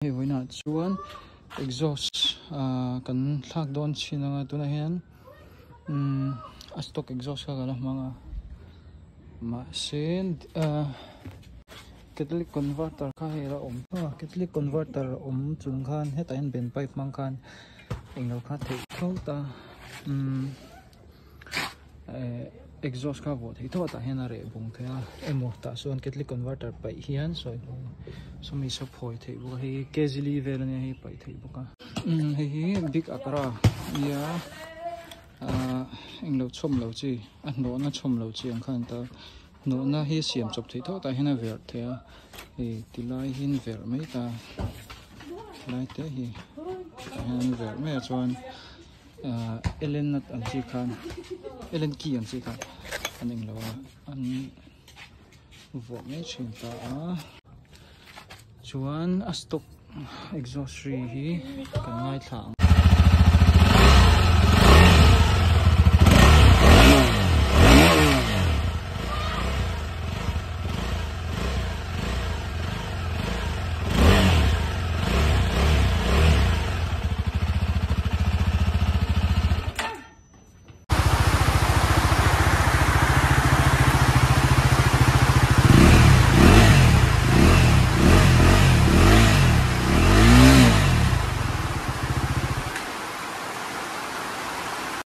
Hei voina chuan exhaust kan thlak dawn chinanga tuna hian a stock exhaust ka kala hmanga ma sen catalytic converter kha hera catalytic converter chung khan heta in ben pipe mang khan englo kha thei thota exhaust ka vo thei thota hian a re bung thea emo ta son catalytic converter pai hian so mi so phoi thei bu hi kejili vel ne hi pai thei bu ka hi big akara ya englo chom lo chi a no na chom lo chi ang khan ta no na hi siam chop thei thota hian a ver thea hi tilai hin ver mai ta lai te hi hian ver mai chuan elen nat an chi khan elen ki an chi khan an englo an vo mai chin ta chuan a stock exhaust hi kan ngai thlang